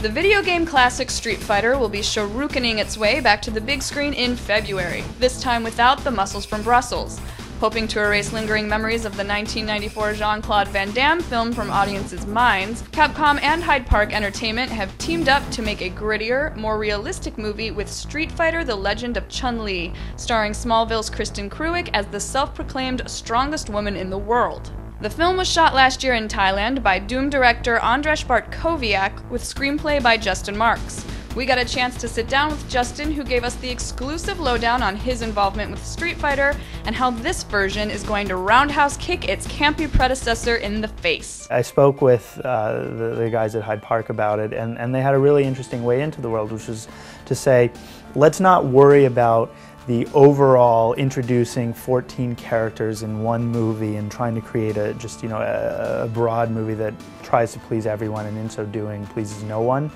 The video game classic Street Fighter will be shurikening its way back to the big screen in February, this time without the muscles from Brussels. Hoping to erase lingering memories of the 1994 Jean-Claude Van Damme film from audiences' minds, Capcom and Hyde Park Entertainment have teamed up to make a grittier, more realistic movie with Street Fighter: The Legend of Chun-Li, starring Smallville's Kristen Cruick as the self-proclaimed strongest woman in the world. The film was shot last year in Thailand by Doom director Andrzej Bartkowiak with screenplay by Justin Marks. We got a chance to sit down with Justin, who gave us the exclusive lowdown on his involvement with Street Fighter and how this version is going to roundhouse kick its campy predecessor in the face. I spoke with the guys at Hyde Park about it, and they had a really interesting way into the world, which was to say, let's not worry about the overall introducing 14 characters in one movie and trying to create a broad movie that tries to please everyone and in so doing pleases no one.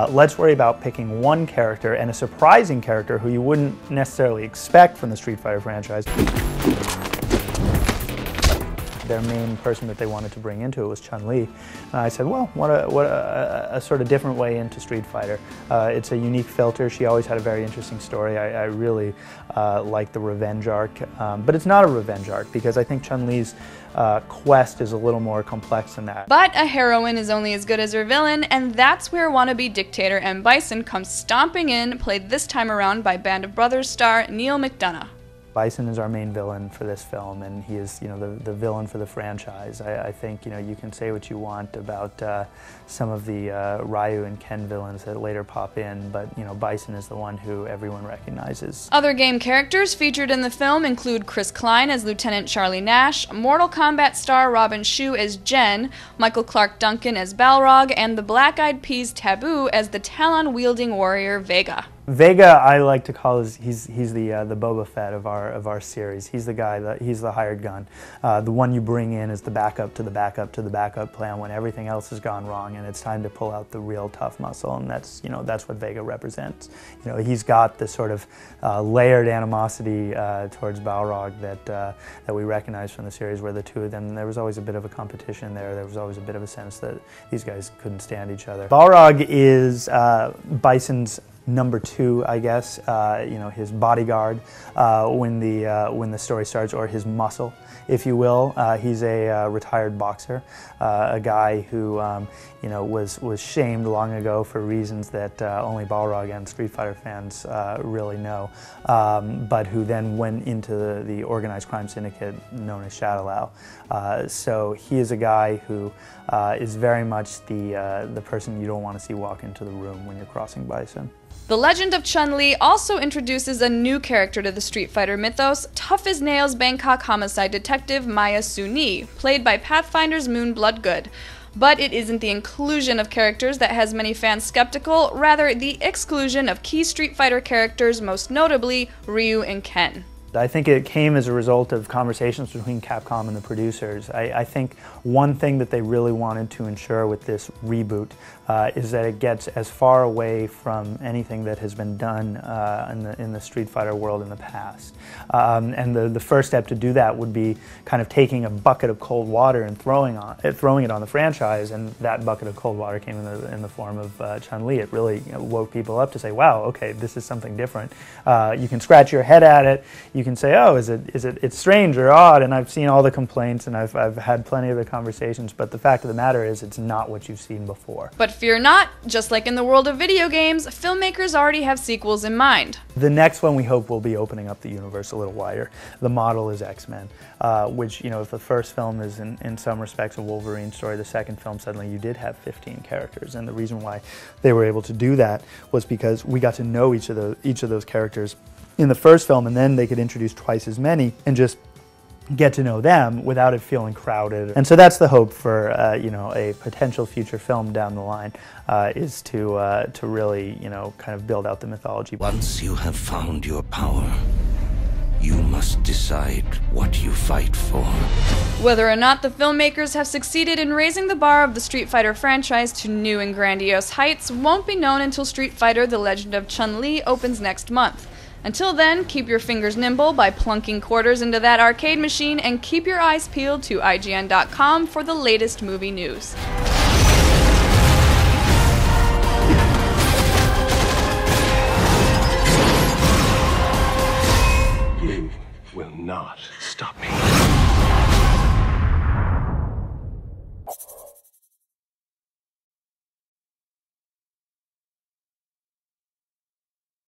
Let's worry about picking one character, and a surprising character who you wouldn't necessarily expect from the Street Fighter franchise. Their main person that they wanted to bring into it was Chun-Li. And I said, well, what a sort of different way into Street Fighter. It's a unique filter. She always had a very interesting story. I really like the revenge arc. But it's not a revenge arc, because I think Chun-Li's quest is a little more complex than that. But a heroine is only as good as her villain, and that's where wannabe dictator M. Bison comes stomping in, played this time around by Band of Brothers star Neil McDonough. Bison is our main villain for this film, and he is, the villain for the franchise. I think, you can say what you want about some of the Ryu and Ken villains that later pop in, but, Bison is the one who everyone recognizes. Other game characters featured in the film include Chris Klein as Lieutenant Charlie Nash, Mortal Kombat star Robin Shou as Jen, Michael Clark Duncan as Balrog, and the Black Eyed Peas Taboo as the Talon-wielding warrior Vega. Vega, I like to call he's the Boba Fett of our series. He's the guy he's the hired gun, the one you bring in as the backup to the backup to the backup plan when everything else has gone wrong and it's time to pull out the real tough muscle, and that's what Vega represents. He's got this sort of layered animosity towards Balrog that we recognize from the series, where the two of them, there was always a bit of a competition there. There was always a bit of a sense that these guys couldn't stand each other. Balrog is Bison's number two, I guess, his bodyguard when the story starts, or his muscle, if you will. He's a retired boxer, a guy who was shamed long ago for reasons that only Balrog and Street Fighter fans really know, but who then went into the organized crime syndicate known as Shadow Lao. So he is a guy who is very much the person you don't want to see walk into the room when you're crossing Bison. The Legend of Chun-Li also introduces a new character to the Street Fighter mythos, tough-as-nails Bangkok homicide detective Maya Suni, played by Pathfinder's Moon Bloodgood. But it isn't the inclusion of characters that has many fans skeptical, rather the exclusion of key Street Fighter characters, most notably Ryu and Ken. I think it came as a result of conversations between Capcom and the producers. I think one thing that they really wanted to ensure with this reboot is that it gets as far away from anything that has been done in the Street Fighter world in the past. And the first step to do that would be kind of taking a bucket of cold water and throwing it on the franchise, and that bucket of cold water came in the form of Chun-Li. It really woke people up to say, wow, okay, this is something different. You can scratch your head at it. You can say, oh, it's strange or odd, and I've seen all the complaints and I've had plenty of the conversations, but the fact of the matter is it's not what you've seen before. But fear not, just like in the world of video games, filmmakers already have sequels in mind. The next one we hope will be opening up the universe a little wider. The model is X-Men, which, if the first film is in some respects a Wolverine story, the second film suddenly you did have 15 characters, and the reason why they were able to do that was because we got to know each of those characters in the first film, and then they could introduce twice as many and just get to know them without it feeling crowded. And so that's the hope for a potential future film down the line, is to really kind of build out the mythology. Once you have found your power, you must decide what you fight for. Whether or not the filmmakers have succeeded in raising the bar of the Street Fighter franchise to new and grandiose heights won't be known until Street Fighter: The Legend of Chun-Li opens next month. Until then, keep your fingers nimble by plunking quarters into that arcade machine, and keep your eyes peeled to IGN.com for the latest movie news. not stop me.